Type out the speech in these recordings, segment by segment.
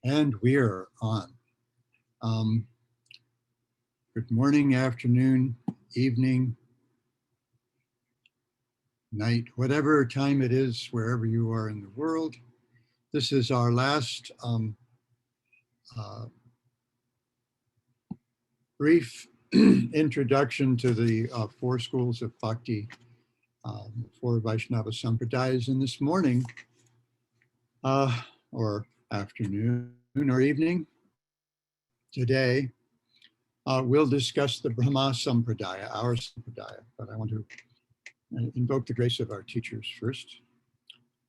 And we're on. Good morning, afternoon, evening, night, whatever time it is, wherever you are in the world. This is our last brief introduction to the four schools of Bhakti, four Vaiṣṇava Sampradāyas. And this morning, or afternoon or evening, today, we'll discuss the Brahma Sampradāya, our Sampradāya. But I want to invoke the grace of our teachers first.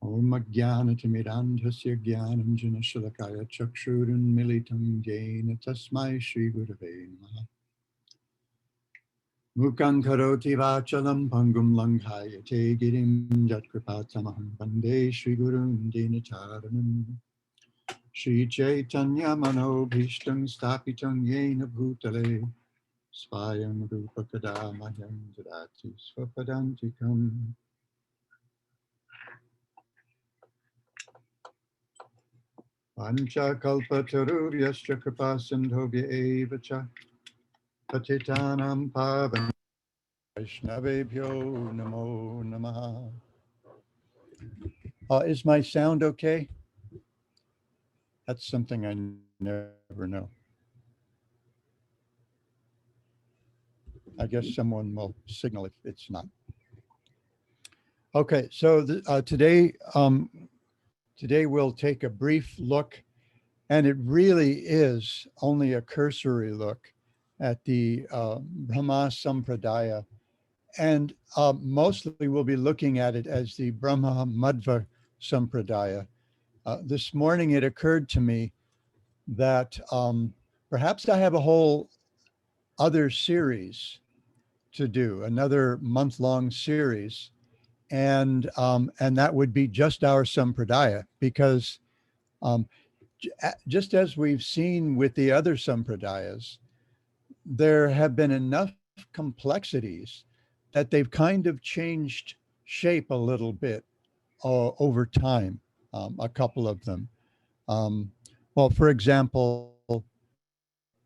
Om Ajnanatimidandhasya Jnananjana Shalakaya Chakshurun Militam Jena Tasmai Shri Gurave Namaha. Mukhaṁ karoti vachalam pangum langhayate girim jatkripatamaham vande Shri Gurun Dinacharanam. Shri Chaitanya Manobhishtam Stapitam Yena Bhutale Swayam Rupa Kadamayam Jadati Swapadantikam. Pancha kalpataruryaścha kripasindhobhya eva cha patitanam pavan Vaishnavebhyo namo namaha. Is my sound okay? That's something I never know. I guess someone will signal if it's not. Okay, so today we'll take a brief look, and it really is only a cursory look at the Brahma Sampradāya. And mostly we'll be looking at it as the Brahma Madhva Sampradāya. This morning it occurred to me that perhaps I have a whole other series to do, another month-long series, and that would be just our Sampradāya, because just as we've seen with the other Sampradāyas, there have been enough complexities that they've kind of changed shape a little bit over time, a couple of them. Well, for example,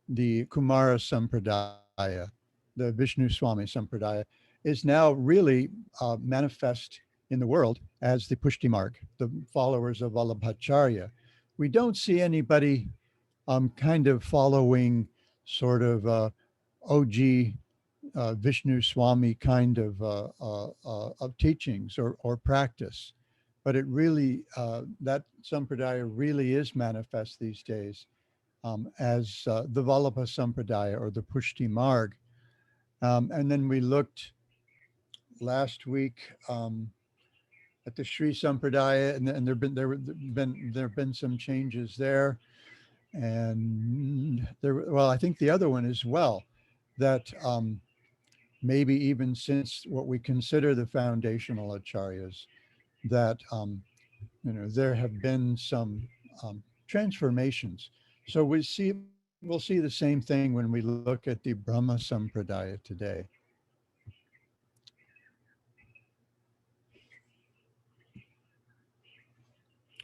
the Kumara Sampradāya, the Vishnu Swami Sampradāya, is now really manifest in the world as the Pushti Marg, the followers of Vallabhacharya. We don't see anybody kind of following sort of OG Vishnu Swami kind of teachings or practice, but it really that Sampradāya really is manifest these days as the Vallabha Sampradāya or the Pushti Marg. And then we looked last week at the Sri Sampradāya, and there have been some changes there, and well, I think the other one as well, that maybe even since what we consider the foundational acharyas, that there have been some transformations. So we'll see the same thing when we look at the Brahma Sampradāya today.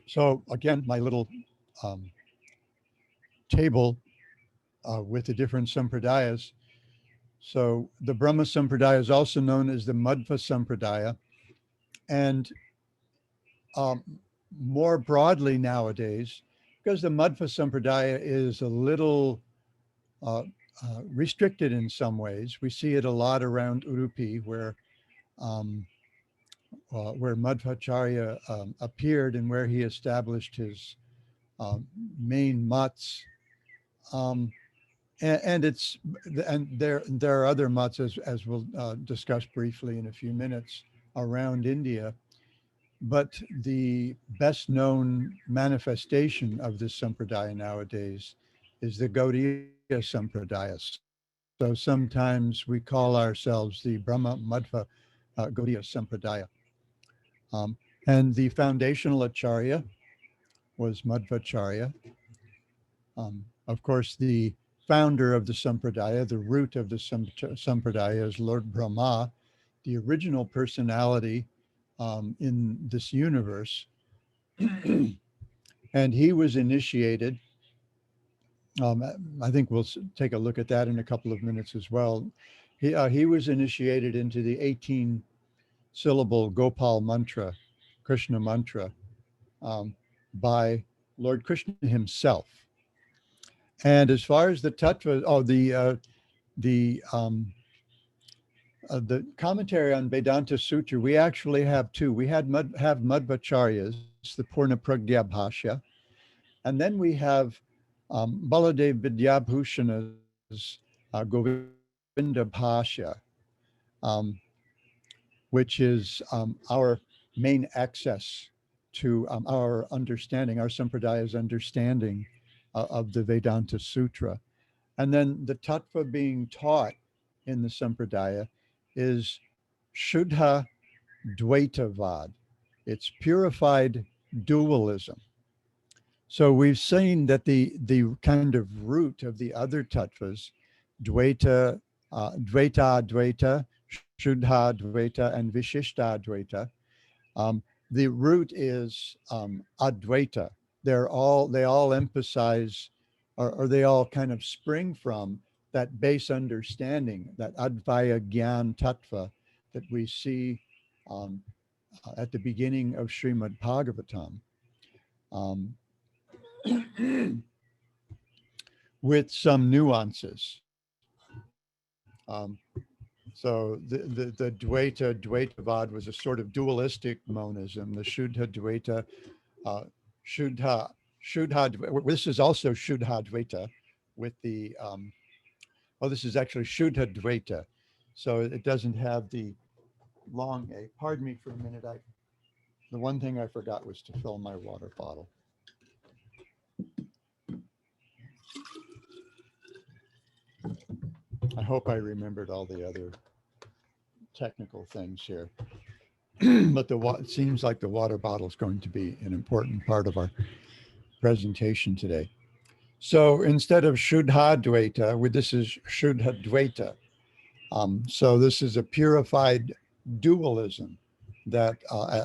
So again, my little table with the different Sampradāyas. So the Brahma Sampradāya is also known as the Madhva Sampradāya. And more broadly nowadays, because the Madhva Sampradāya is a little restricted in some ways. We see it a lot around Udupi, where Madhvacharya appeared and where he established his main mutts. And there are other mutts, as we'll discuss briefly in a few minutes, around India. But the best known manifestation of this Sampradāya nowadays is the Gaudiya Sampradāyas. So sometimes we call ourselves the Brahma Madhva Gaudiya Sampradāya. And the foundational acharya was Madhvacharya. Of course, the founder of the Sampradāya, the root of the Sampradāya, is Lord Brahma, the original personality in this universe. And he was initiated I think we'll take a look at that in a couple of minutes as well. He was initiated into the 18 syllable Gopal mantra, Krishna mantra, um, by Lord Krishna himself. And as far as the tattva, the the commentary on Vedanta Sutra, we actually have two. We have Madhvacharya's, the Purna Pragya Bhashya, and then we have Baladev Vidyabhushana's Govinda Bhashya, um, which is our main access to our understanding, our Sampradāya's understanding of the Vedanta Sutra. And then the tattva being taught in the Sampradāya is Shuddha Dvaitavad. It's purified dualism. So we've seen that the kind of root of the other tattvas, Dvaita, Dvaita, Shuddha Dvaita, and Vishishta Dvaita, the root is Advaita. They all emphasize, or they all kind of spring from that base understanding, that Advaya Gyan Tattva that we see um, at the beginning of Srimad Bhagavatam, um, with some nuances. So the Dvaitavad was a sort of dualistic monism. The Shuddha Dvaita, uh, this is also Shuddha Dvaita with the, this is actually Shuddha Dvaita. So it doesn't have the long A. Pardon me for a minute. The one thing I forgot was to fill my water bottle. I hope I remembered all the other technical things here. But it seems like the water bottle is going to be an important part of our presentation today. So instead of Shuddha Dvaita, this is Shuddha Dvaita. So this is a purified dualism that,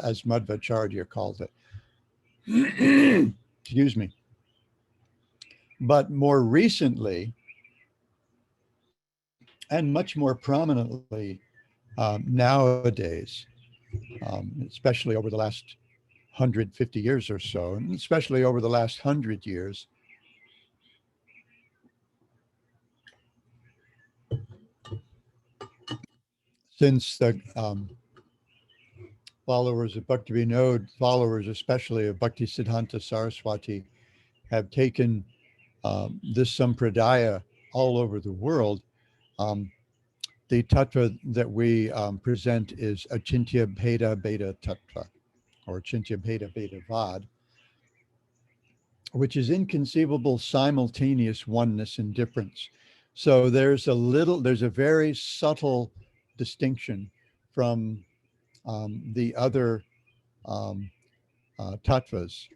as Madhvacharya called it. Excuse me. But more recently, and much more prominently nowadays, especially over the last 150 years or so, and especially over the last 100 years, since the followers of Bhakti Vinod, followers especially of Bhakti Siddhanta Saraswati, have taken this Sampradāya all over the world. The tattva that we present is Achintya Bheda Bheda Tattva, or Achintya Bheda Bheda Vad, which is inconceivable simultaneous oneness and difference. So there's a very subtle distinction from the other tattvas.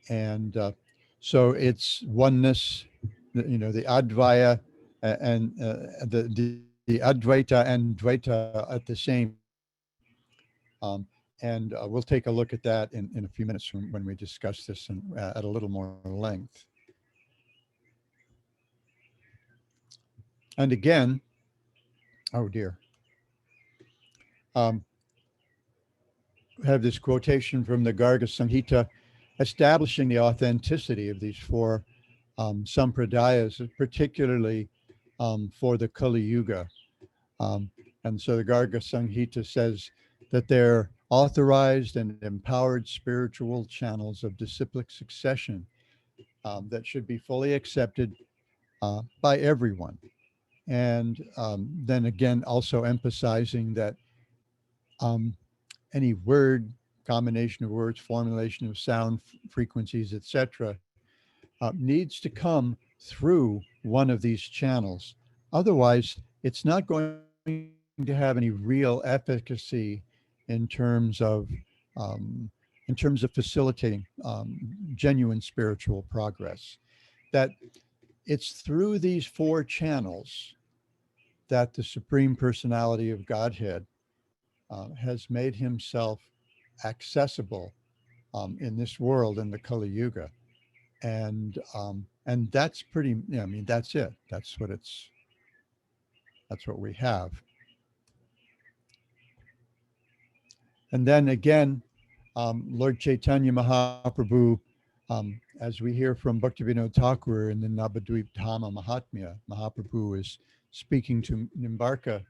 And so it's oneness, the Advaya and the Advaita and Dvaita at the same. And we'll take a look at that in a few minutes when we discuss this at a little more length. And again, oh dear, have this quotation from the Garga Samhita establishing the authenticity of these four Sampradāyas, particularly for the Kali Yuga. And so the Garga Samhita says that they're authorized and empowered spiritual channels of disciplic succession that should be fully accepted by everyone. And then again, also emphasizing that any word, combination of words, formulation of sound frequencies, etc., needs to come through one of these channels. Otherwise, it's not going to have any real efficacy in terms of facilitating genuine spiritual progress. That it's through these four channels that the Supreme Personality of Godhead has made himself accessible in this world in the Kali Yuga. and that's pretty. Yeah, I mean, that's it. That's what it's. That's what we have. And then again, Lord Chaitanya Mahaprabhu, as we hear from Bhaktivinoda Thakur in the Navadvip Dhama Mahatmya, Mahaprabhu is speaking to Nimbarka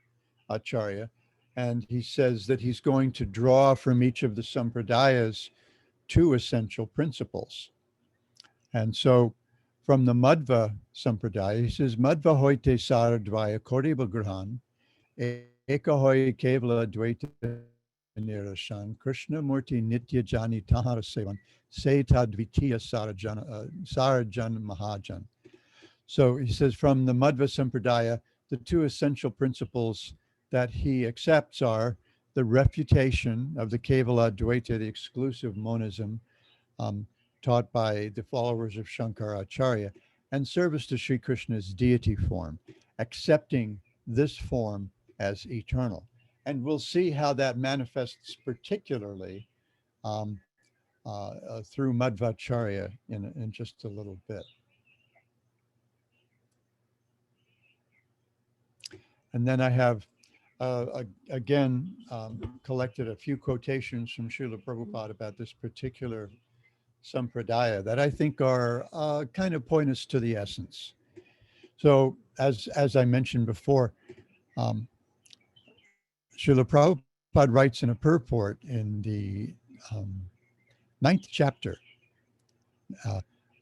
Acharya, and he says that he's going to draw from each of the Sampradāyas two essential principles. And so from the Madhva Sampradāya, he says, Madhva hoite saradvaya koriba grahan, eka hoy kevala dvaita nirashan, Krishna murti nitya jani tahara sevan, se tadvitiya sarajan mahajan. So he says from the Madhva Sampradāya, the two essential principles that he accepts are the refutation of the Kevala Dvaita, the exclusive monism um, taught by the followers of Shankaracharya, and service to Sri Krishna's deity form, accepting this form as eternal. And we'll see how that manifests particularly um, through Madhvacharya in just a little bit. And then I have, again, collected a few quotations from Srila Prabhupada about this particular sampradaya that I think are kind of point us to the essence. So as I mentioned before, Srila Prabhupada writes in a purport in the 9th chapter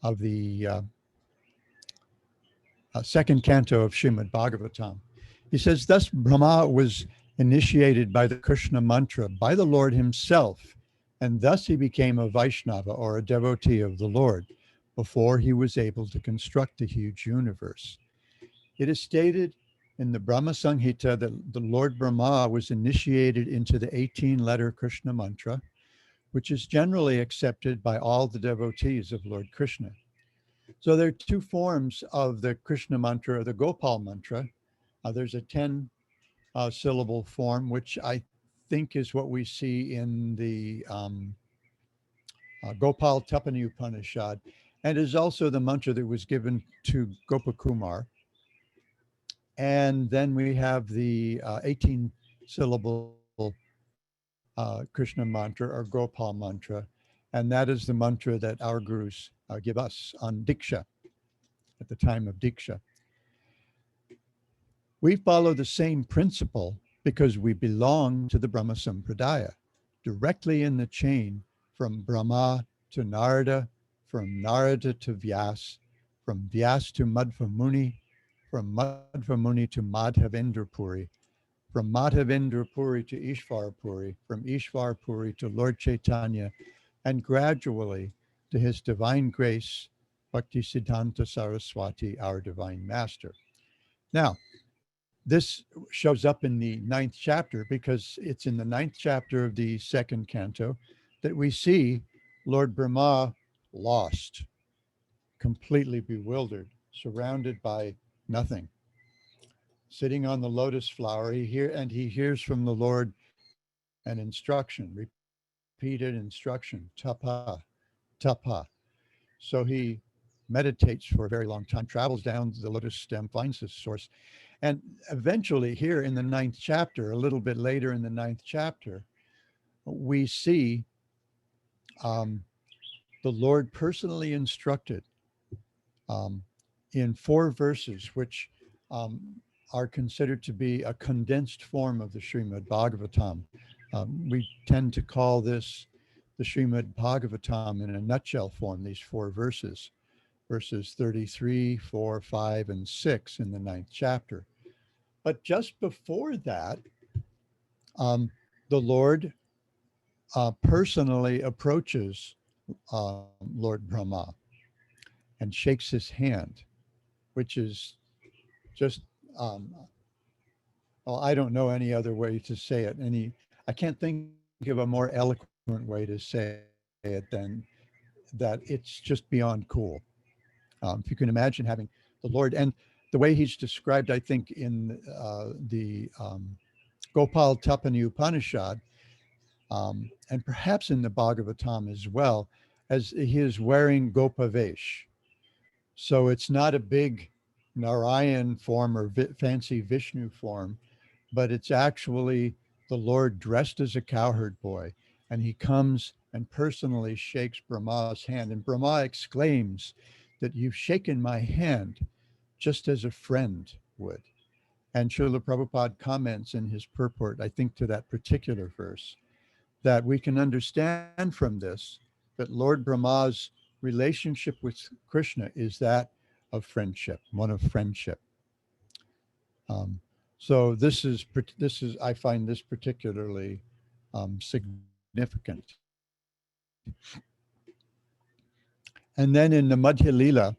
of the second canto of Srimad Bhagavatam. He says, thus Brahma was initiated by the Krishna mantra by the Lord himself, and thus he became a Vaiṣṇava, or a devotee of the Lord, before he was able to construct a huge universe. It is stated in the Brahma Samhita that the Lord Brahma was initiated into the 18-letter Krishna mantra, which is generally accepted by all the devotees of Lord Krishna. So there are two forms of the Krishna mantra, or the Gopal mantra. There's a 10-syllable form, which I think is what we see in the Gopal Tapani Upanishad, and is also the mantra that was given to Gopakumar. And then we have the 18-syllable Krishna mantra, or Gopal mantra, and that is the mantra that our gurus give us on Diksha, at the time of Diksha. We follow the same principle because we belong to the Brahma Sampradāya, directly in the chain from Brahma to Narada, from Narada to Vyas, from Vyas to Madhva Muni, from Madhva Muni to Madhavendra Puri, from Madhavendra Puri to Ishvara Puri, from Ishvara Puri to Lord Chaitanya, and gradually to his divine grace, Bhakti Siddhanta Saraswati, our divine master. Now, this shows up in the 9th chapter because it's in the 9th chapter of the second canto that we see Lord Brahma lost, completely bewildered, surrounded by nothing, sitting on the lotus flower. He hears from the Lord an instruction, repeated instruction, tapa, tapa. So he meditates for a very long time, travels down the lotus stem, finds his source. And eventually here in the 9th chapter, a little bit later in the 9th chapter, we see the Lord personally instructed in 4 verses, which are considered to be a condensed form of the Srimad Bhagavatam. We tend to call this the Srimad Bhagavatam in a nutshell form, these 4 verses, verses 33, 4, 5, and 6 in the 9th chapter. But just before that, the Lord personally approaches Lord Brahma and shakes his hand, which is just, well, I don't know any other way to say it. I can't think of a more eloquent way to say it than that it's just beyond cool. If you can imagine having the Lord, and the way he's described, I think, in the Gopal Tapani Upanishad, and perhaps in the Bhagavatam as well, as he is wearing Gopavesh. So it's not a big Narayan form or fancy Vishnu form, but it's actually the Lord dressed as a cowherd boy. And he comes and personally shakes Brahma's hand. And Brahma exclaims that you've shaken my hand just as a friend would. And Srila Prabhupada comments in his purport, I think, to that particular verse, that we can understand from this that Lord Brahma's relationship with Krishna is that of friendship, one of friendship. So this is I find this particularly significant. And then in the Madhya Lila,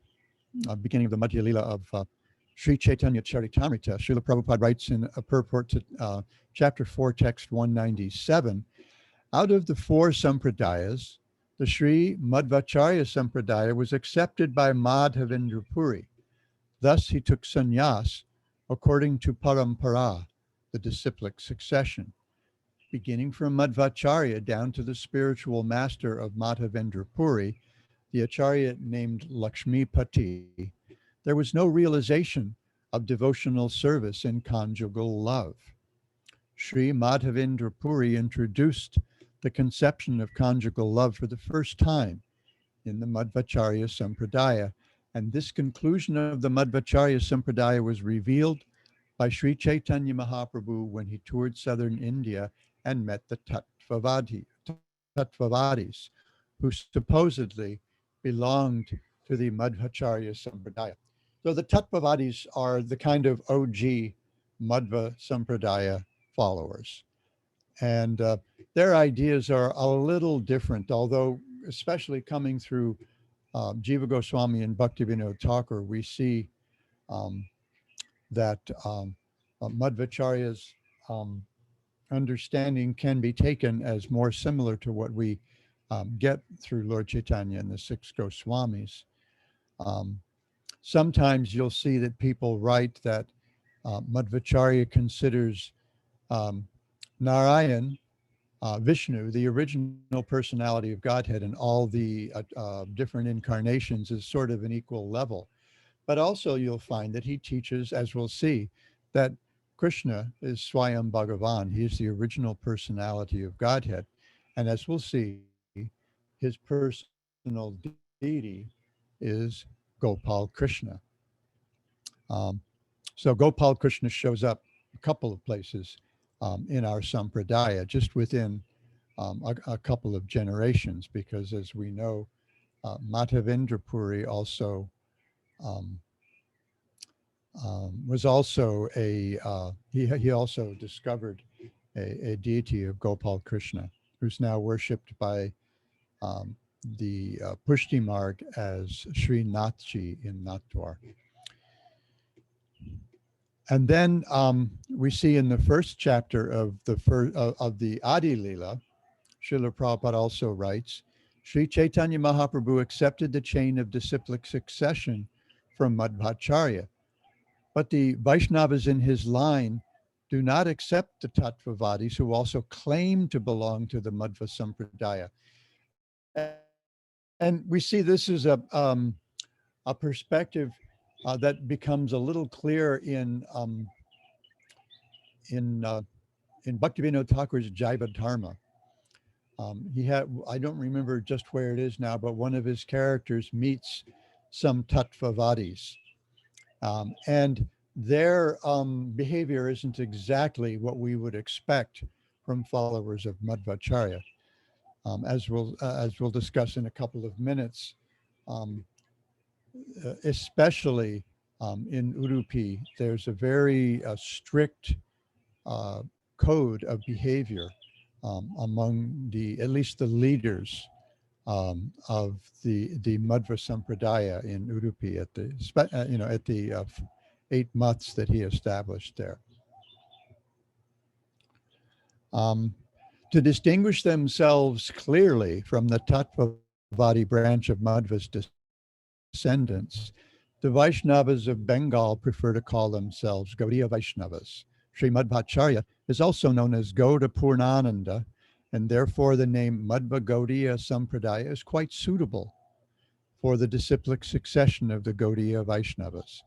beginning of the Madhya Lila of Sri Chaitanya Charitamrita, Srila Prabhupada writes in a purport to chapter 4, text 197, out of the 4 Sampradāyas, the Sri Madhvacharya Sampradāya was accepted by Madhavendra Puri. Thus he took sannyas according to parampara, the disciplic succession, beginning from Madhvacharya down to the spiritual master of Madhavendra Puri, the acharya named Lakshmipati. There was no realization of devotional service in conjugal love. Sri Madhavendra Puri introduced the conception of conjugal love for the first time in the Madhvacharya Sampradāya, and this conclusion of the Madhvacharya Sampradāya was revealed by Sri Chaitanya Mahaprabhu when he toured southern India and met the Tattvavadis, who supposedly belonged to the Madhvacharya Sampradāya. So the Tattvavadis are the kind of OG Madhva Sampradāya followers. And their ideas are a little different, although especially coming through Jiva Goswami and Bhaktivinoda Thakur, we see that Madhvacharya's understanding can be taken as more similar to what we get through Lord Chaitanya and the 6 Goswamis. Sometimes you'll see that people write that Madhvacharya considers Narayan, Vishnu, the original personality of Godhead, and all the different incarnations is sort of an equal level. But also you'll find that he teaches, as we'll see, that Krishna is Swayam Bhagavan. He is the original personality of Godhead. And as we'll see, his personal deity is Gopal Krishna. So Gopal Krishna shows up a couple of places in our Sampradāya, just within a couple of generations, because as we know, Madhavendra Puri also was also he also discovered a deity of Gopal Krishna, who's now worshipped by the Pushti Marg as Sri Nathji in Nathdwar. And then we see in the first chapter of the Adi Lila, Srila Prabhupada also writes, Sri Chaitanya Mahaprabhu accepted the chain of disciplic succession from Madhvacharya, but the Vaiṣṇavas in his line do not accept the Tattvavadis who also claim to belong to the Madhva Sampradāya. And we see this is a perspective that becomes a little clear in Bhaktivinoda Thakur's Jaiva Dharma. He had, I don't remember just where it is now, but one of his characters meets some Tattvavadis. And their behavior isn't exactly what we would expect from followers of Madhvacharya. As we'll discuss in a couple of minutes, especially in Udupi, there's a very strict code of behavior among at least the leaders of the Madhva Sampradāya in Udupi at the 8 months that he established there. To distinguish themselves clearly from the Tattvavadi branch of Madhva's descendants, the Vaiṣṇavas of Bengal prefer to call themselves Gaudiya Vaiṣṇavas. Sri Madhvacharya is also known as Gauda Purnananda and therefore the name Madhva Gaudiya Sampradāya is quite suitable for the disciplic succession of the Gaudiya Vaishnavas.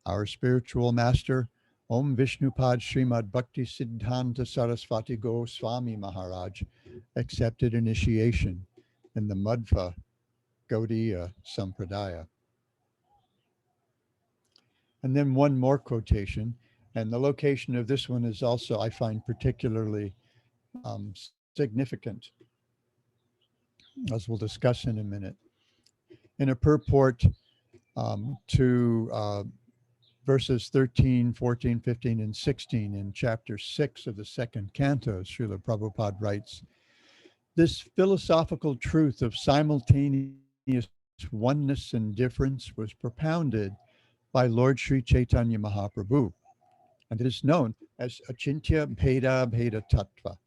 Our spiritual master, Om Vishnupad Srimad Bhakti Siddhanta Sarasvati Goswami Maharaj, accepted initiation in the Madhva Gaudiya Sampradāya. And then one more quotation, and the location of this one is also, I find, particularly significant, as we'll discuss in a minute. In a purport to verses 13, 14, 15, and 16 in chapter 6 of the second canto, Srila Prabhupada writes, this philosophical truth of simultaneous oneness and difference was propounded by Lord Sri Chaitanya Mahaprabhu, and it is known as Achintya Bheda Bheda Tattva.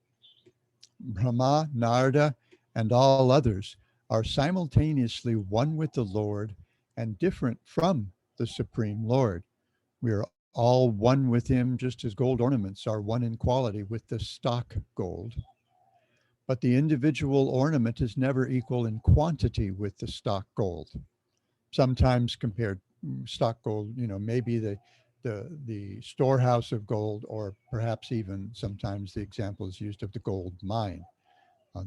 Brahma, Narada, and all others are simultaneously one with the Lord and different from the Supreme Lord. We are all one with him, just as gold ornaments are one in quality with the stock gold. But the individual ornament is never equal in quantity with the stock gold. Sometimes compared stock gold, maybe the storehouse of gold, or perhaps even sometimes the example is used of the gold mine,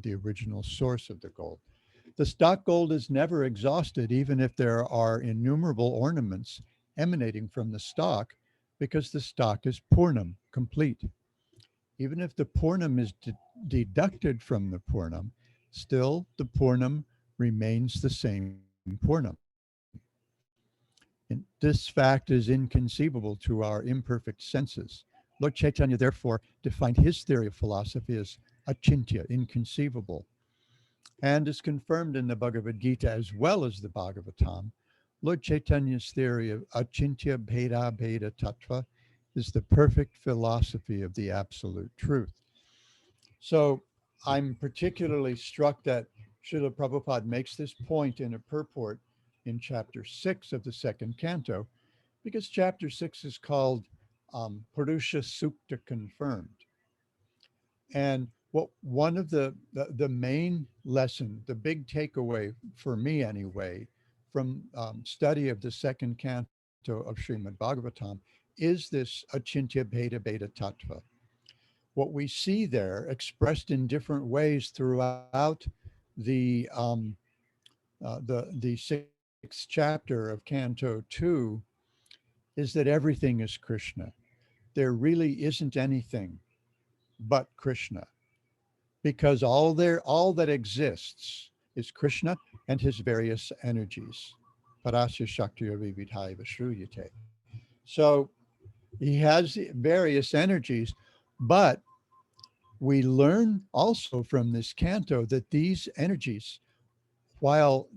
the original source of the gold. The stock gold is never exhausted, even if there are innumerable ornaments emanating from the stock, because the stock is Purnam, complete. Even if the Purnam is deducted from the Purnam, still the Purnam remains the same Purnam. And this fact is inconceivable to our imperfect senses. Lord Chaitanya therefore defined his theory of philosophy as achintya, inconceivable, and is confirmed in the Bhagavad Gita as well as the Bhagavatam. Lord Chaitanya's theory of achintya bheda bheda tattva is the perfect philosophy of the absolute truth. So I'm particularly struck that Srila Prabhupada makes this point in a purport in chapter 6 of the second canto, because chapter 6 is called Purusha Sukta Confirmed. And what one of the main lesson, the big takeaway for me anyway, from study of the second canto of Srimad Bhagavatam is this achintya bheda bheda tattva. What we see there expressed in different ways throughout the sixth chapter of Canto 2 is that everything is Krishna. There really isn't anything but Krishna, because all that exists is Krishna and his various energies. Parasya Shaktiya Vividhaiva Shruyate. So he has various energies, but we learn also from this canto that these energies, while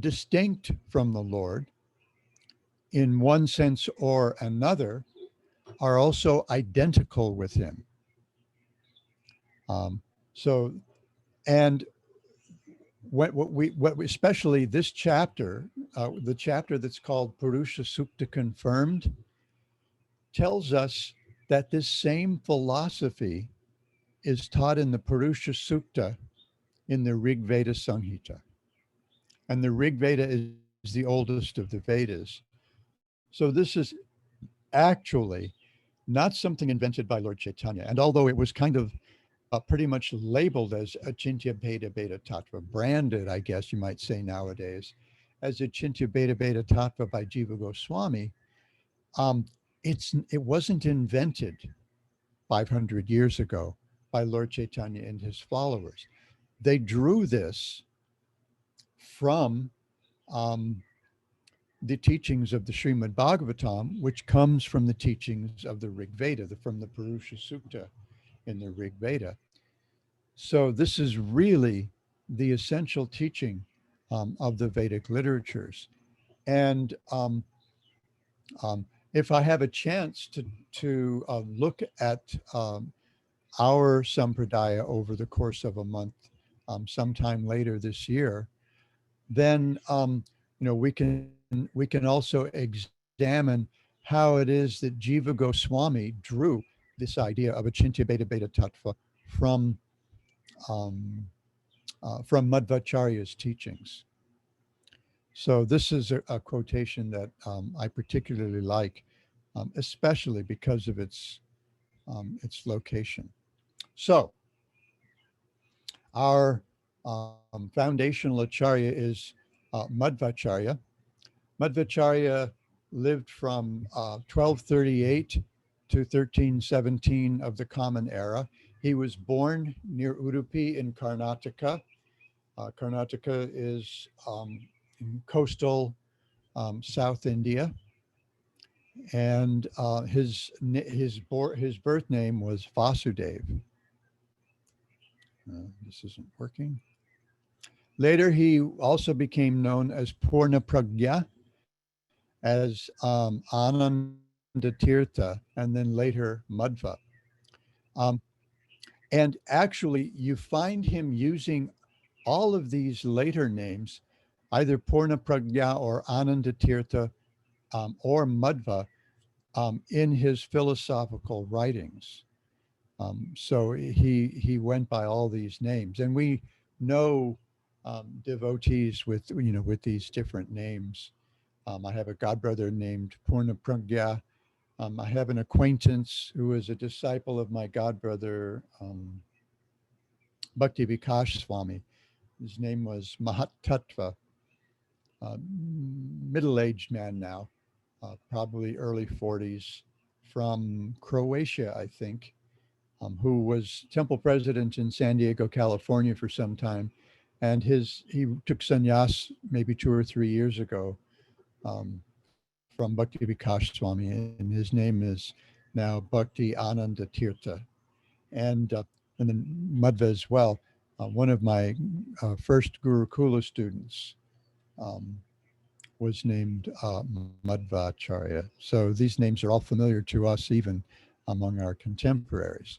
distinct from the Lord in one sense or another, are also identical with him. And what especially this chapter, the chapter that's called Purusha Sukta Confirmed, tells us that this same philosophy is taught in the Purusha Sukta in the Rig Veda Samhita. And the Rig Veda is the oldest of the Vedas. So this is actually not something invented by Lord Chaitanya. And although it was kind of pretty much labeled as Achintya Bheda Bheda Tattva, branded, I guess you might say nowadays, as Achintya Bheda Bheda Tattva by Jiva Goswami, it wasn't invented 500 years ago by Lord Chaitanya and his followers. They drew this from the teachings of the Srimad Bhagavatam, which comes from the teachings of the Rig Veda, from the Purusha Sukta in the Rig Veda. So this is really the essential teaching of the Vedic literatures. And if I have a chance to look at our Sampradāya over the course of a month, sometime later this year, then we can also examine how it is that Jiva Goswami drew this idea of Achintya Bheda Bheda Tattva from um, from Madhvacharya's teachings. So this is a quotation that I particularly like, especially because of its location. So our foundational acharya is Madhvacharya. Madhvacharya lived from 1238 to 1317 of the Common Era. He was born near Udupi in Karnataka. Karnataka is in coastal South India, and his birth name was Vasudev. This isn't working. Later, he also became known as Purna Pragya, as Anandatirtha, and then later Madhva. Um, and actually, you find him using all of these later names, either Purna Pragya or Anandatirtha or Madhva, in his philosophical writings. So he went by all these names, and we know devotees with these different names. I have a godbrother named Purna Pragya. I have an acquaintance who is a disciple of my godbrother, Bhakti Vikash Swami. His name was Mahat Tattva, middle-aged man now, probably early 40s, from Croatia, I think, who was temple president in San Diego, California for some time. And he took sannyas maybe 2 or 3 years ago, from Bhakti Vikash Swami, and his name is now Bhakti Ananda Tirtha, and then Madhva as well. One of my first Gurukula students um, was named Madhvacharya. So these names are all familiar to us, even among our contemporaries.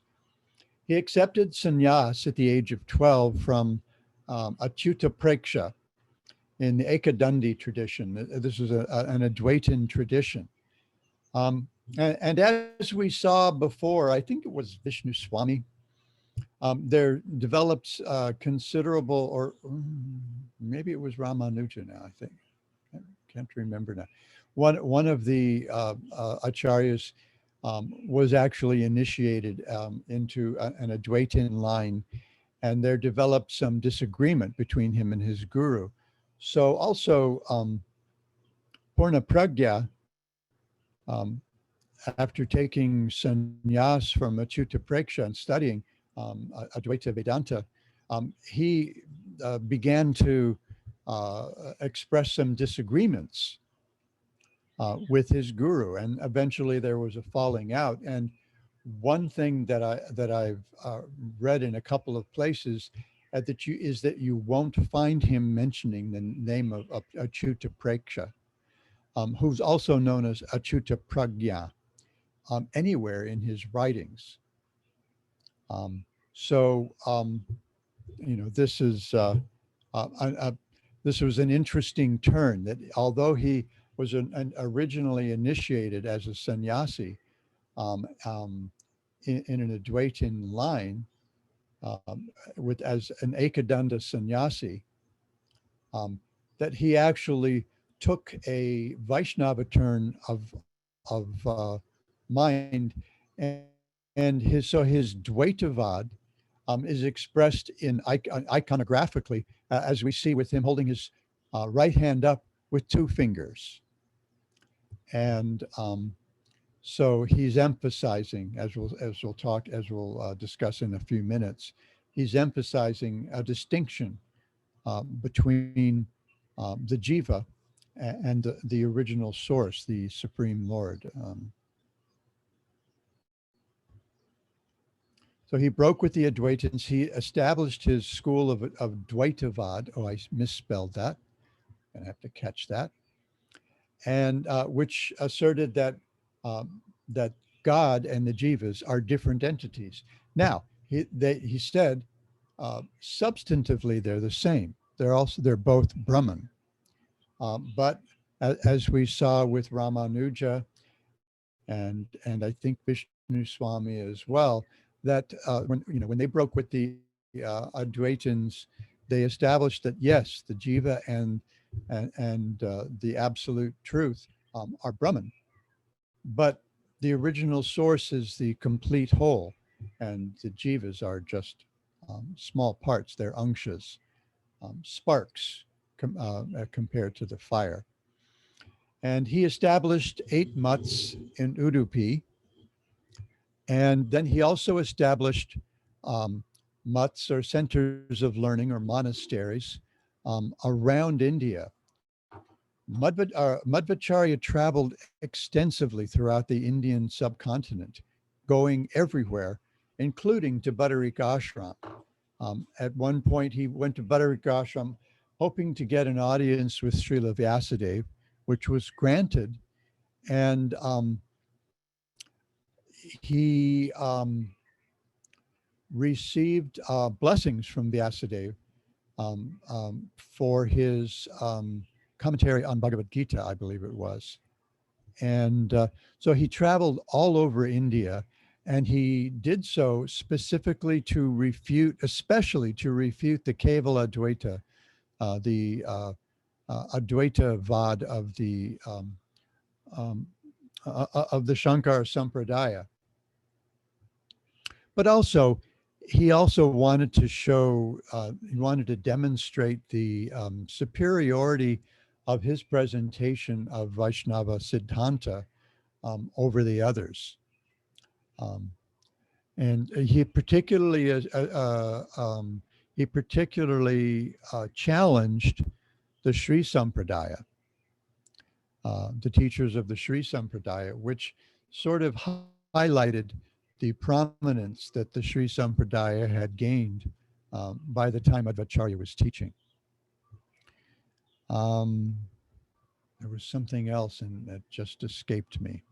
He accepted sannyas at the age of 12 from Achyuta Preksha in the Ekadandi tradition. This is an Advaitin tradition. And as we saw before, I think it was Vishnu Swami, there develops considerable, or maybe it was Ramanuja now, I think. I can't remember now. One of the acharyas was actually initiated into an Advaitin line, and there developed some disagreement between him and his guru. So also Purna Pragya, after taking sannyas from Achyuta Preksha and studying Advaita Vedanta, he began to express some disagreements with his guru, and eventually there was a falling out. And one thing that I've read in a couple of places is that you won't find him mentioning the name of Achyuta Preksha, who's also known as Achyuta Pragya, anywhere in his writings. So this is this was an interesting turn, that although he was originally initiated as a sannyasi in an Advaitin line, as an Ekadanda sannyasi, that he actually took a Vaiṣṇava turn of mind, and his Dvaitavad is expressed in iconographically, as we see with him holding his right hand up with two fingers. And so he's emphasizing, as we'll discuss in a few minutes, he's emphasizing a distinction between the jiva and the original source, the Supreme Lord. So he broke with the Advaitins. He established his school of Dvaitavad. Oh, I misspelled that. I'm gonna have to catch that. And which asserted that that God and the jivas are different entities. Now, he said substantively they're the same. They're both Brahman. But as we saw with Ramanuja and I think Vishnu Swami as well, that when they broke with the Advaitins, they established that yes, the jiva and the absolute truth are Brahman, but the original source is the complete whole, and the jivas are just small parts. They're anshas, sparks compared to the fire. And he established 8 mutts in Udupi. And then he also established mutts or centers of learning or monasteries around India. Madhvacharya traveled extensively throughout the Indian subcontinent, going everywhere, including to Badarik Ashram. At one point, he went to Badarik Ashram hoping to get an audience with Srila Vyasadeva, which was granted. And he received blessings from Vyasadeva for his commentary on Bhagavad Gita, I believe it was. And so he traveled all over India, and he did so specifically to refute, especially to refute the Kevala Advaita, the Advaita Vad of the Shankara Sampradāya. But also, he also wanted to show, he wanted to demonstrate the superiority of his presentation of Vaiṣṇava Siddhanta over the others. And he particularly challenged the Sri Sampradāya, the teachers of the Sri Sampradāya, which sort of highlighted the prominence that the Sri Sampradāya had gained by the time Madhvacharya was teaching. There was something else and that just escaped me.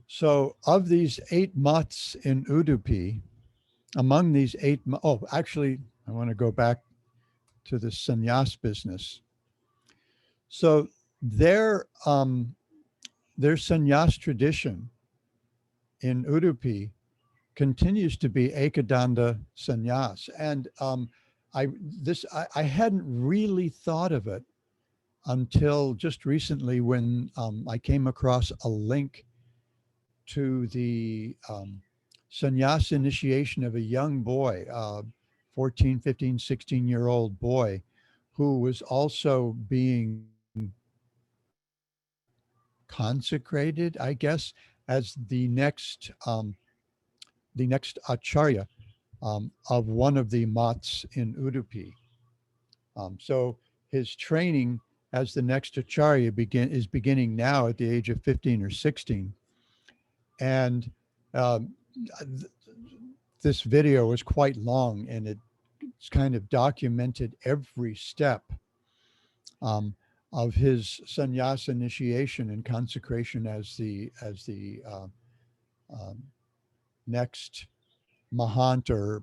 So of these 8 mutts in Udupi, among these 8, actually, I want to go back to the sannyas business. So their sannyas tradition in Udupi continues to be Ekadanda sannyas. And I hadn't really thought of it until just recently when I came across a link to the sannyas initiation of a young boy, 14, 15, 16-year-old boy, who was also being consecrated, I guess, as the next acharya of one of the mutts in Udupi. So his training as the next acharya is beginning now at the age of 15 or 16. And this video was quite long, and it's kind of documented every step of his sannyas initiation and consecration as the next mahant or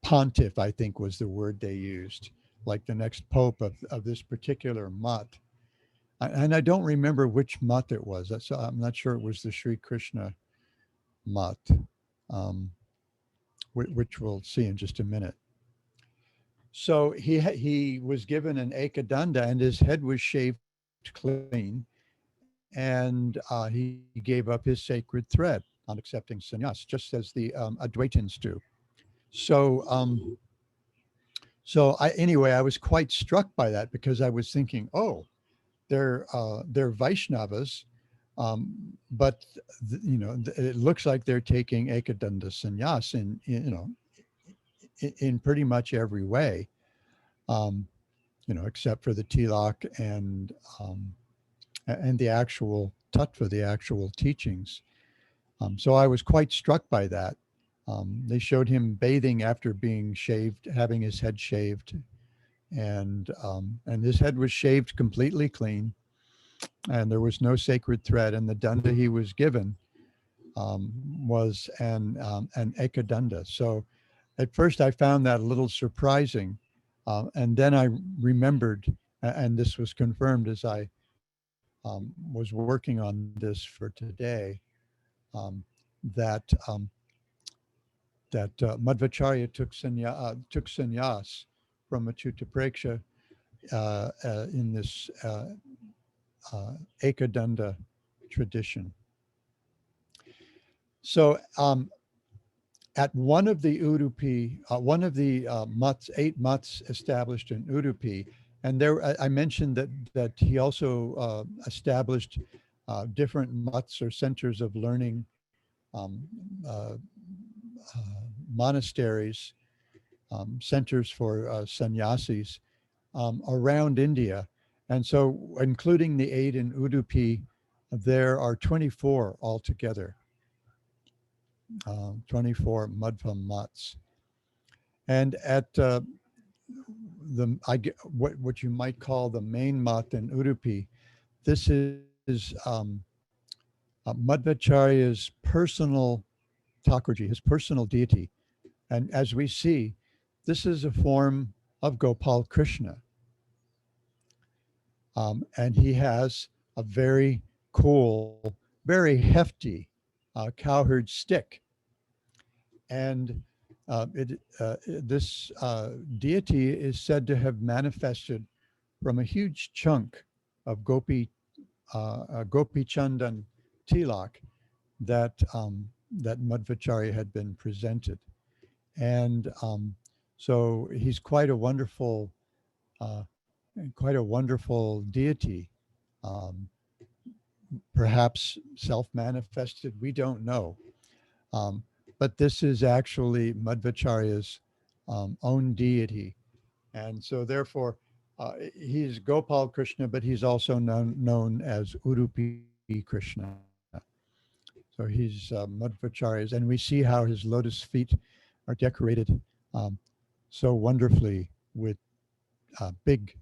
pontiff, I think was the word they used, like the next pope of this particular mutt. And I don't remember which mutt it was. So I'm not sure it was the Sri Krishna mutt, which we'll see in just a minute. So he was given an ekadanda, and his head was shaved clean, and he gave up his sacred thread on accepting sannyas, just as the Advaitins do. So anyway, I was quite struck by that, because I was thinking, oh, they're Vaishnavas, but it looks like they're taking ekadanda sannyas in pretty much every way, except for the tilak and the actual tattva, the actual teachings. So I was quite struck by that. They showed him bathing after being shaved, having his head shaved, and his head was shaved completely clean, and there was no sacred thread, and the danda he was given was an ekadanda. So at first I found that a little surprising, and then I remembered, and this was confirmed as I was working on this for today, um, that Madhvacharya took sannyas from Achyuta Preksha in this Ekadanda tradition. So at one of the Udupi, one of the mutts, 8 mutts established in Udupi, and there I mentioned that he also established different mutts or centers of learning, um, uh, uh, monasteries, centers for sannyasis around India. And so, including the 8 in Udupi, there are 24 altogether, 24 Madhva mutts. And at what you might call the main mutt in Udupi, this is Madhvacharya's personal Thakurji, his personal deity. And as we see, this is a form of Gopal Krishna. And he has a very cool, very hefty cowherd stick. And this deity is said to have manifested from a huge chunk of Gopi Chandan tilak that that Madhvacharya had been presented. And so he's quite a wonderful deity, um, perhaps self-manifested, we don't know. But this is actually Madhvacharya's own deity. And so therefore, he's Gopal Krishna, but he's also known as Udupi Krishna. So he's Madhvacharya's, and we see how his lotus feet are decorated so wonderfully with big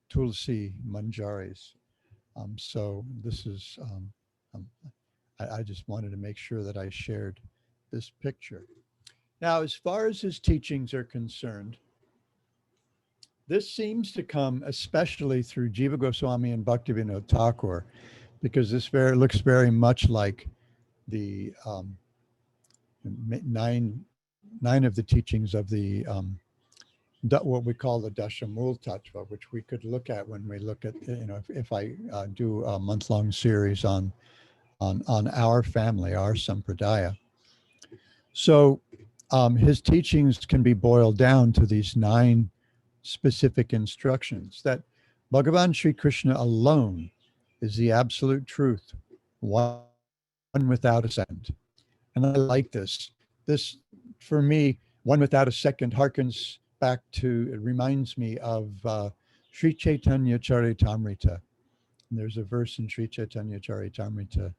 tulsi manjaris. So this is, um, I just wanted to make sure that I shared this picture. Now, as far as his teachings are concerned, this seems to come especially through Jiva Goswami and Bhaktivinoda Thakur, because this looks very much like the nine of the teachings of the what we call the Dashamul Tattva, which we could look at when we look at, if I do a month-long series on our family, our Sampradāya. So his teachings can be boiled down to these 9 specific instructions, that Bhagavan Sri Krishna alone is the absolute truth, one without a second. And I like this. This, for me, one without a second harkens back to, it reminds me of Sri Chaitanya Charitamrita. And there's a verse in Sri Chaitanya Charitamrita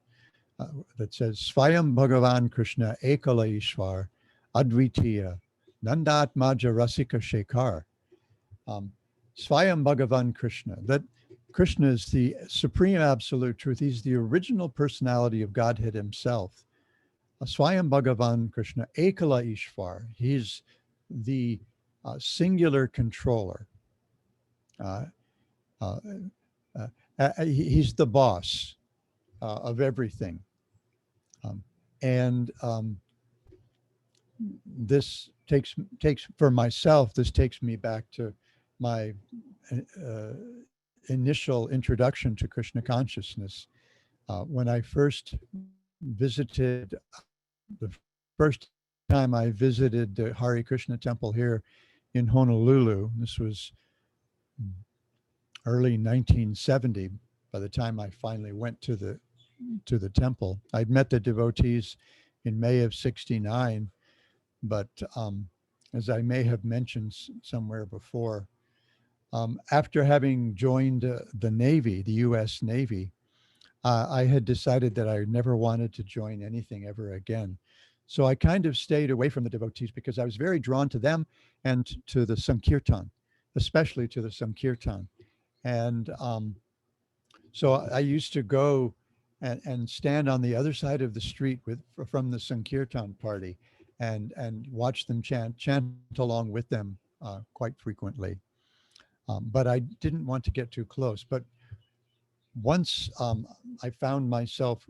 that says, Svayam Bhagavan Krishna Ekala Ishwar Advitiya Nandatmaja Rasika Shekhar. Svayam Bhagavan Krishna, that Krishna is the supreme absolute truth. He's the original personality of Godhead himself. Swayam Bhagavan Krishna Ekala Ishwar. He's the singular controller. He's the boss of everything. And this takes for myself, this takes me back to my initial introduction to Krishna consciousness. When I first visited, the first time I visited the Hare Krishna temple here in Honolulu, this was early 1970, by the time I finally went to the temple. I'd met the devotees in May of '69, but as I may have mentioned somewhere before, after having joined the Navy, the U.S. Navy, I had decided that I never wanted to join anything ever again. So I kind of stayed away from the devotees because I was very drawn to them and to the Sankirtan, especially to the Sankirtan. And so I used to go and stand on the other side of the street from the Sankirtan party and watch them chant along with them quite frequently. But I didn't want to get too close. But once I found myself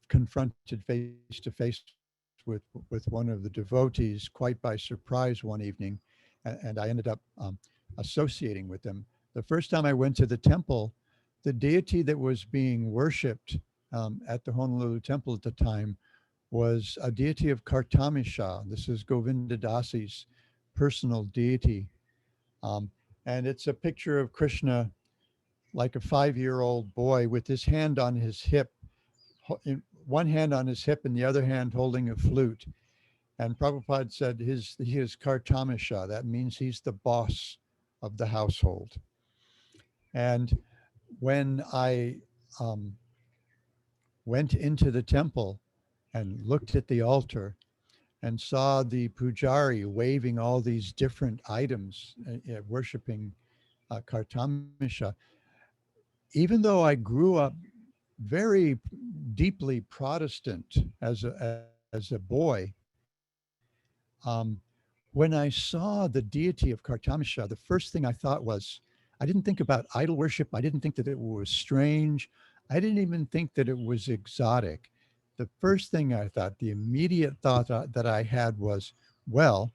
confronted face to face with one of the devotees quite by surprise one evening, and I ended up associating with them. The first time I went to the temple, the deity that was being worshipped at the Honolulu temple at the time was a deity of Kartamisha. This is Govinda Dasi's personal deity. Um, and it's a picture of Krishna like a 5-year-old boy with his hand on his hip, one hand on his hip and the other hand holding a flute. And Prabhupada said he is Kartamisha. That means he's the boss of the household. And when I went into the temple and looked at the altar and saw the pujari waving all these different items, worshiping Kartamisha, even though I grew up very deeply Protestant as a boy, when I saw the deity of Kartamisha, the first thing I thought was, I didn't think about idol worship. I didn't think that it was strange. I didn't even think that it was exotic. The first thing I thought, the immediate thought that I had was, well,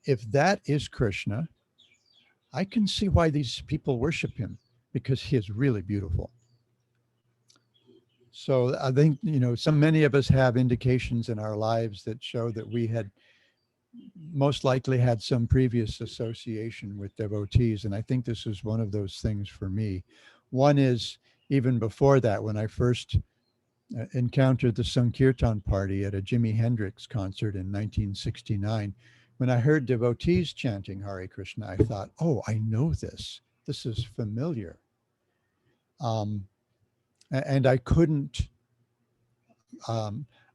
if that is Krishna, I can see why these people worship him, because he is really beautiful. So I think, many of us have indications in our lives that show that we had most likely had some previous association with devotees. And I think this is one of those things for me. One is even before that, when I first encountered the Sankirtan party at a Jimi Hendrix concert in 1969. When I heard devotees chanting Hare Krishna, I thought, oh, I know this. This is familiar. And I couldn't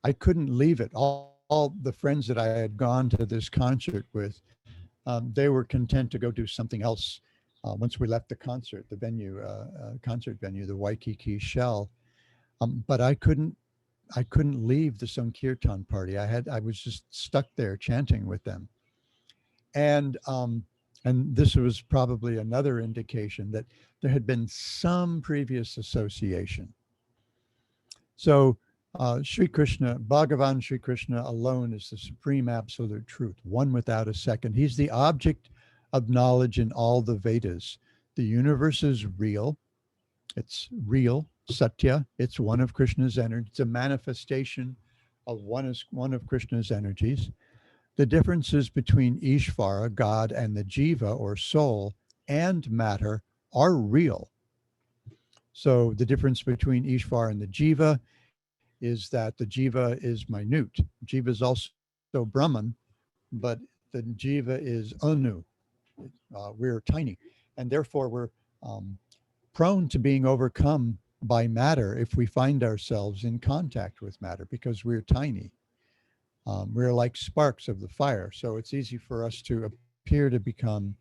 leave it. All the friends that I had gone to this concert with, they were content to go do something else once we left the concert, the venue, concert venue, the Waikiki Shell. But I couldn't leave the Sankirtan party. I was just stuck there chanting with them. And this was probably another indication that there had been some previous association. So Sri Krishna, Bhagavan Sri Krishna alone is the supreme absolute truth, one without a second. He's the object of knowledge in all the Vedas. The universe is real. It's real, Satya. It's one of Krishna's energy. It's a manifestation of one of Krishna's energies. The differences between Ishvara, God, and the Jiva, or soul, and matter are real. So the difference between Ishvara and the Jiva is that the Jiva is minute. Jiva is also Brahman, but the Jiva is Anu. We're tiny, and therefore we're prone to being overcome by matter if we find ourselves in contact with matter, because we're tiny. We're like sparks of the fire. So it's easy for us to appear to become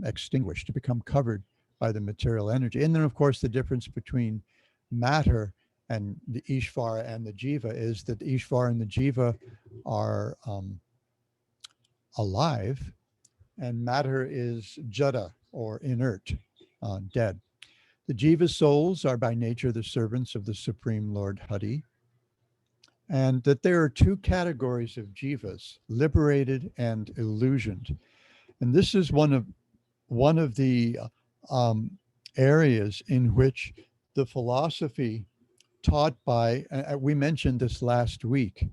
extinguished, to become covered by the material energy. And then, of course, the difference between matter and the Ishvara and the Jiva is that the Ishvara and the Jiva are alive, and matter is jada, or inert, dead. The Jiva souls are by nature the servants of the Supreme Lord Hari, and that there are two categories of jivas, liberated and illusioned. And this is one of the areas in which the philosophy taught by, we mentioned this last week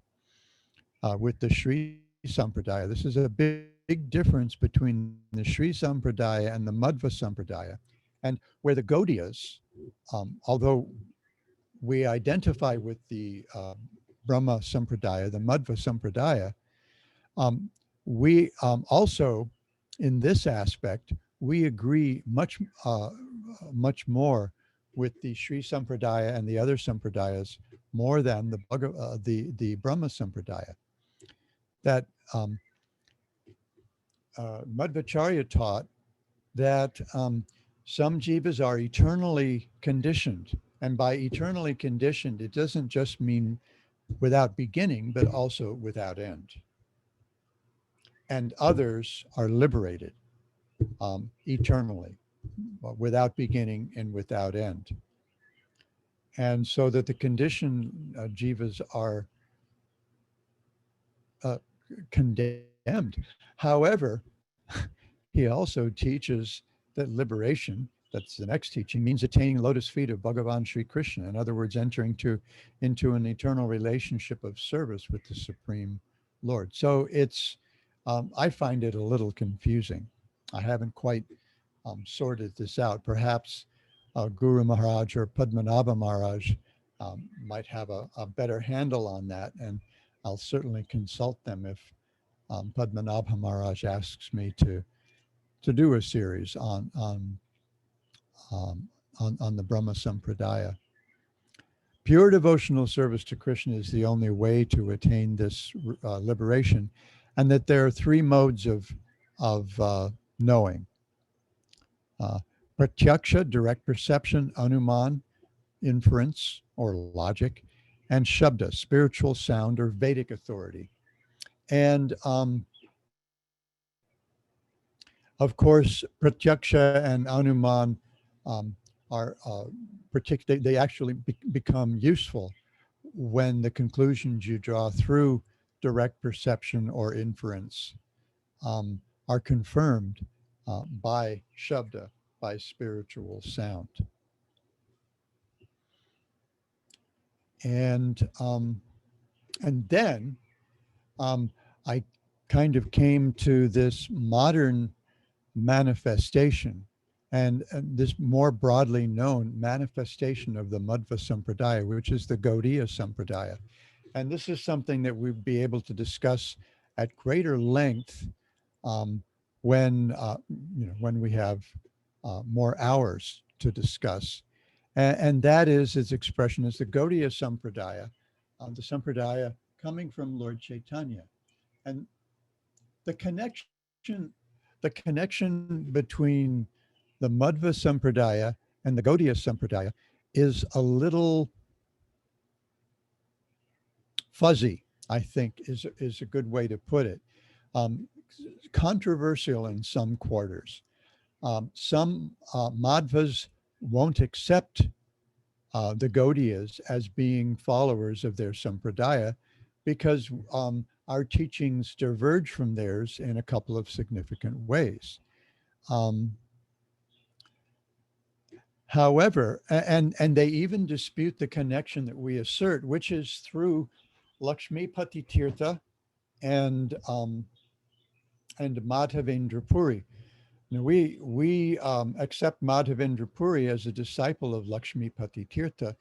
with the Sri Sampradāya. This is a big difference between the Sri Sampradāya and the Madhva Sampradāya. And where the Gaudiyas, although we identify with the Brahma Sampradāya, the Madhva Sampradāya, we also, in this aspect, we agree much more with the Sri Sampradāya and the other Sampradāyas more than the Brahma Sampradāya. That Madhvacharya taught that some jivas are eternally conditioned. And by eternally conditioned, it doesn't just mean without beginning, but also without end. And others are liberated eternally, without beginning and without end. and so that the conditioned jivas are uh, condemned. However, he also teaches that liberation, that's the next teaching, means attaining lotus feet of Bhagavan Sri Krishna. In other words, entering into an eternal relationship of service with the Supreme Lord. So I find it a little confusing. I haven't quite sorted this out. Perhaps Guru Maharaj or Padmanabha Maharaj might have a better handle on that, and I'll certainly consult them if Padmanabha Maharaj asks me to do a series um, on the Brahma Sampradāya. Pure devotional service to Krishna is the only way to attain this liberation, and that there are three modes of knowing: uh, pratyaksha, direct perception; anuman, inference or logic; and shabda, spiritual sound or Vedic authority. And of course, pratyaksha and anuman are they actually become useful when the conclusions you draw through direct perception or inference are confirmed by shabda, by spiritual sound. And then I kind of came to this modern manifestation and this more broadly known manifestation of the Madhva Sampradaya, which is the Gaudiya Sampradaya. And this is something that we'd be able to discuss at greater length when when we have more hours to discuss. And that is its expression as the Gaudiya Sampradaya, the Sampradaya coming from Lord Chaitanya. And the connection between the Madhva Sampradaya and the Gaudiya Sampradaya is a little fuzzy, I think is a good way to put it. Controversial in some quarters. Some Madhvas won't accept the Gaudiyas as being followers of their Sampradaya because our teachings diverge from theirs in a couple of significant ways. However, and they even dispute the connection that we assert, which is through Lakshmipati Tirtha and Madhavendra Puri. Now we accept Madhavendra Puri as a disciple of Lakshmipati Tirtha,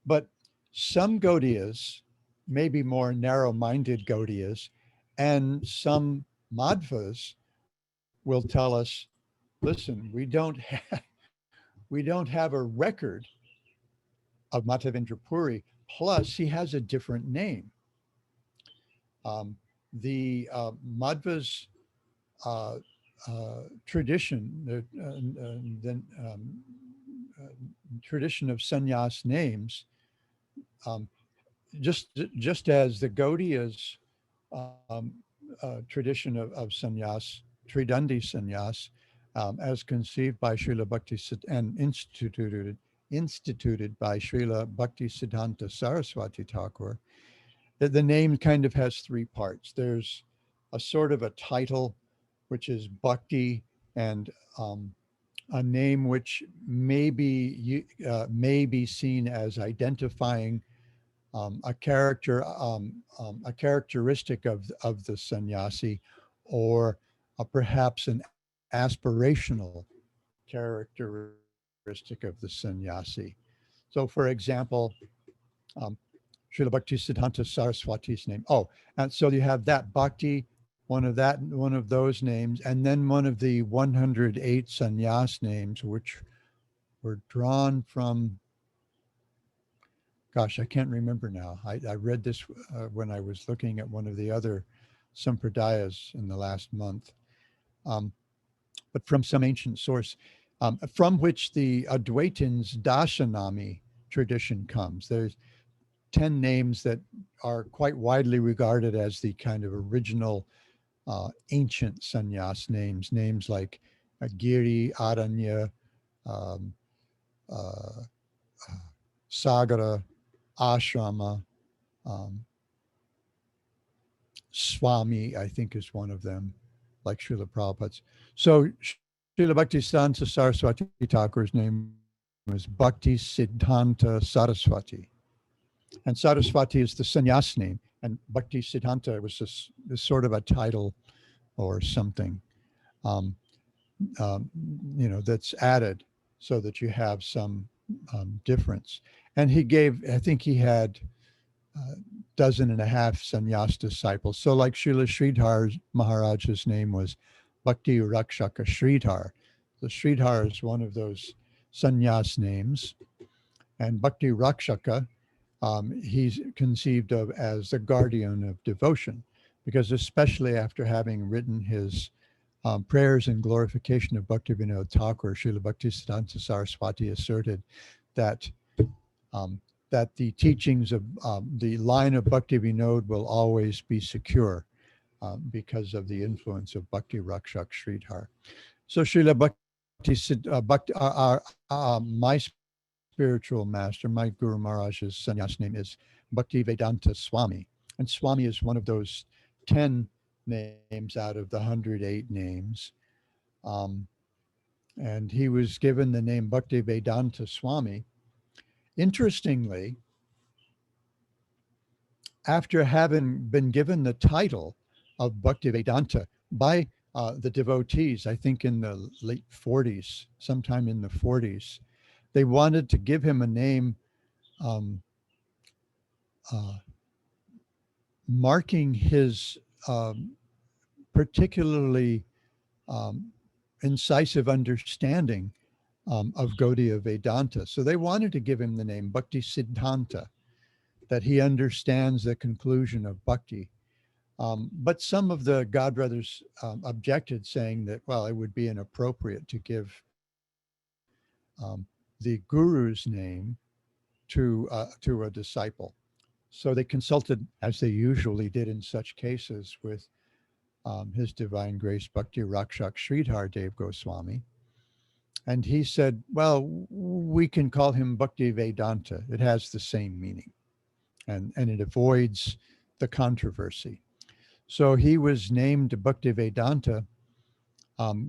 but some Gaudiyas, maybe more narrow-minded Gaudiyas, and some Madhvas will tell us, listen, we don't have a record of Madhavendra Puri, plus he has a different name. The Madhva's tradition, the tradition of sannyas names, just as the Gaudiyas tradition of sannyas, Tridandi sannyas, as conceived by Srila Bhakti and instituted by Srila Bhakti Siddhanta Saraswati Thakur, the name kind of has three parts. There's a sort of a title, which is Bhakti, and a name which may be seen as identifying a characteristic of the sannyasi, or perhaps an aspirational characteristic of the sannyasi. So, for example, Srila Bhakti Siddhanta Saraswati's name. Oh, and so you have that Bhakti, one of those names, and then one of the 108 sannyas names, which were drawn from, gosh, I can't remember now. I read this when I was looking at one of the other Sampradāyas in the last month, but from some ancient source, from which the Advaitins' Dashanami tradition comes. There's 10 names that are quite widely regarded as the kind of original ancient sannyas names like Giri, Aranya, Sagara, Asrama, um, Swami, I think is one of them, like Srila Prabhupada's. So Srila Bhaktisiddhanta Saraswati Thakur's name was Bhakti Siddhanta Saraswati. And Saraswati is the sannyas name, and Bhakti Siddhanta was this sort of a title or something, um, um, that's added so that you have some difference. And he gave, I think he had a dozen and a half sannyas disciples. So like Srila Sridhar Maharaj's name was Bhakti Rakshaka Sridhar. The Sridhar is one of those sannyas names. And Bhakti Rakshaka, he's conceived of as the guardian of devotion, because especially after having written his prayers in glorification of Bhaktivinoda Thakur, Srila Bhaktisiddhanta Saraswati asserted that that the teachings of the line of Bhaktivinoda will always be secure because of the influence of Bhakti Rakshak Sridhar. So Srila my spiritual master, my Guru Maharaj's sannyas name is Bhakti Vedanta Swami. And Swami is one of those 10 names out of the 108 names. And he was given the name Bhakti Vedanta Swami. Interestingly, after having been given the title of Bhaktivedanta by the devotees, I think in the late 40s, sometime in the 40s, they wanted to give him a name marking his particularly incisive understanding of Gaudiya Vedanta. So they wanted to give him the name Bhakti Siddhanta, that he understands the conclusion of bhakti. But some of the godbrothers objected, saying that, well, it would be inappropriate to give the guru's name to a disciple. So they consulted, as they usually did in such cases, with His Divine Grace Bhakti Rakshak Sridhar Dev Goswami. And he said, well, we can call him Bhakti Vedanta. It has the same meaning. And it avoids the controversy. So he was named Bhakti Vedanta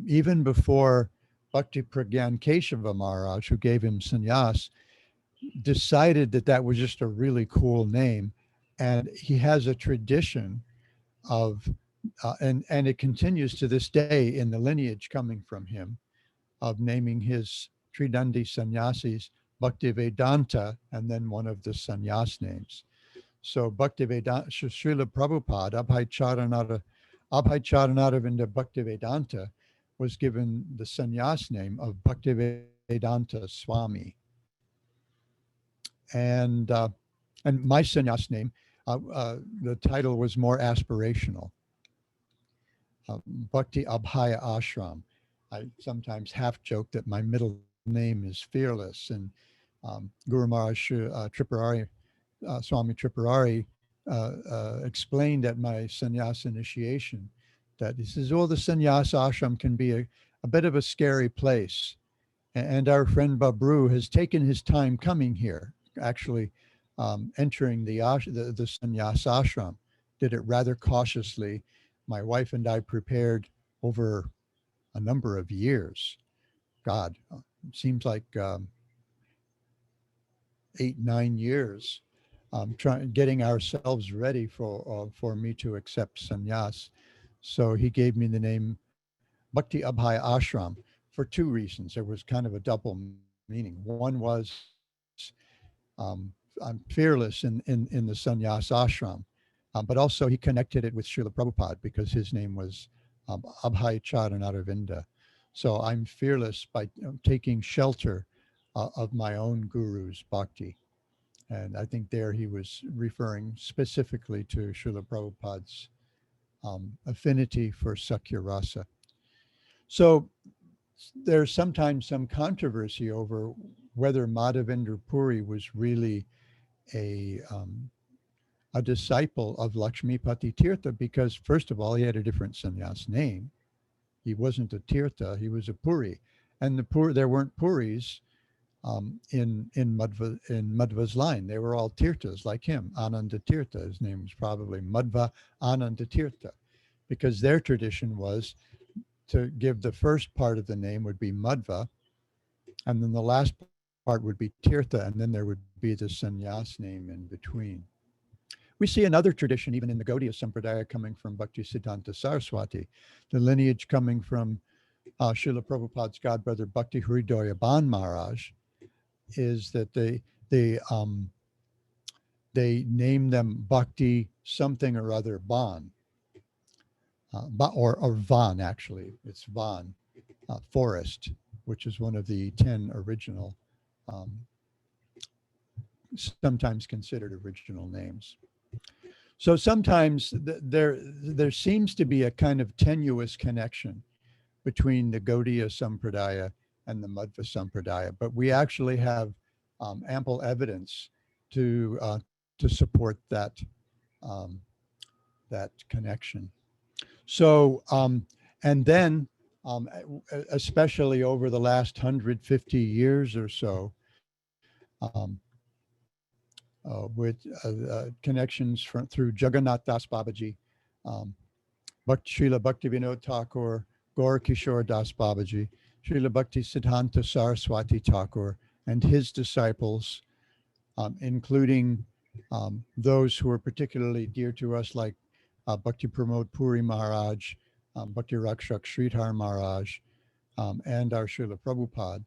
even before Bhakti Pragyan Keshava Maharaj, who gave him sannyas, decided that that was just a really cool name. And he has a tradition of, and it continues to this day in the lineage coming from him, of naming his Tridandi sannyasis Bhakti Vedanta and then one of the sannyas names. So Bhakti Vedanta, Srila Prabhupada, Abhay Charanaravinda Bhakti Vedanta, was given the sannyas name of Bhakti Vedanta Swami. And my sannyas name, the title was more aspirational, Bhakti Abhaya Ashram. I sometimes half joke that my middle name is Fearless, and Guru Maharaj Tripurari, Swami Tripurari explained at my sannyas initiation that he says, oh, the sannyas ashram can be a bit of a scary place. And our friend Babru has taken his time coming here, actually entering the sannyas ashram, did it rather cautiously. My wife and I prepared over a number of years. God, seems like 8-9 years, getting ourselves ready for me to accept sannyas. So he gave me the name Bhakti Abhaya Ashram for two reasons. There was kind of a double meaning. One was I'm fearless in the sannyas ashram, but also he connected it with Srila Prabhupada because his name was Abhay Charanaravinda. So I'm fearless by taking shelter of my own guru's bhakti. And I think there he was referring specifically to Srila Prabhupada's affinity for Sakya Rasa. So there's sometimes some controversy over whether Madhavendra Puri was really a disciple of Lakshmipati Tirtha, because first of all, he had a different sannyas name. He wasn't a Tirtha, he was a Puri. And there weren't Puris in Madhva's line. They were all Tirthas like him. Ananda Tirtha, his name was probably Madhva Ananda Tirtha, because their tradition was to give the first part of the name would be Madhva, and then the last part would be Tirtha, and then there would be the sannyas name in between. We see another tradition even in the Gaudiya Sampradāya coming from Bhakti Siddhanta Saraswati, the lineage coming from Srila Prabhupada's godbrother Bhakti Hridoya Ban Maharaj, is that they name them Bhakti something or other Ban, or Van actually. It's Van, forest, which is one of the 10 original, sometimes considered original names. So sometimes there seems to be a kind of tenuous connection between the Gaudiya Sampradāya and the Madhva Sampradāya, but we actually have ample evidence to support that that connection. So and then especially over the last 150 years or so, with connections through Jagannath Das Babaji, Srila Bhaktivinoda Thakur, Gaur Kishore Das Babaji, Srila Bhakti Siddhanta Saraswati Thakur, and his disciples, including those who are particularly dear to us, like Bhakti Pramod Puri Maharaj, Bhakti Rakshak Sridhar Maharaj, and our Srila Prabhupada.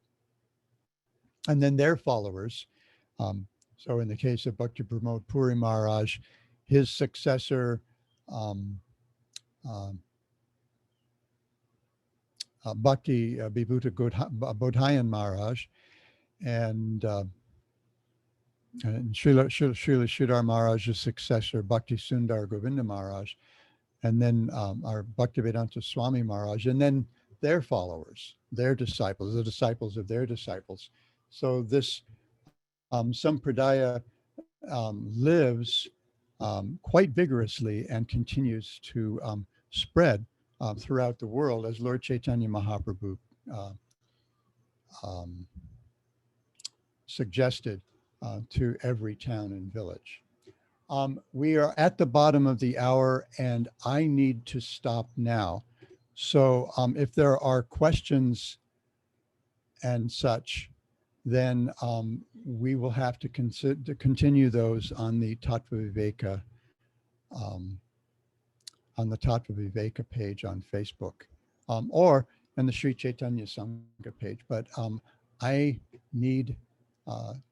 And then their followers. So in the case of Bhakti Pramod Puri Maharaj, his successor, Bhakti Vibhuta Bodhayan Maharaj, and Srila Sridhar Maharaj's successor, Bhakti Sundar Govinda Maharaj, and then our Bhaktivedanta Swami Maharaj, and then their followers, their disciples, the disciples of their disciples. So this Sampradāya lives quite vigorously and continues to spread throughout the world, as Lord Chaitanya Mahaprabhu suggested to every town and village. We are at the bottom of the hour and I need to stop now. So if there are questions and such, then we will have to continue those on the Tattva Viveka, on the Tattva Viveka page on Facebook, or in the Sri Chaitanya Sangha page. But I need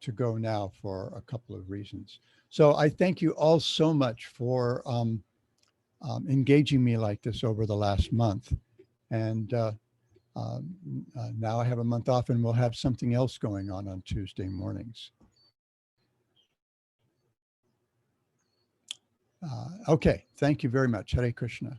to go now for a couple of reasons. So I thank you all so much for engaging me like this over the last month. And now I have a month off and we'll have something else going on Tuesday mornings. Okay, thank you very much. Hare Krishna.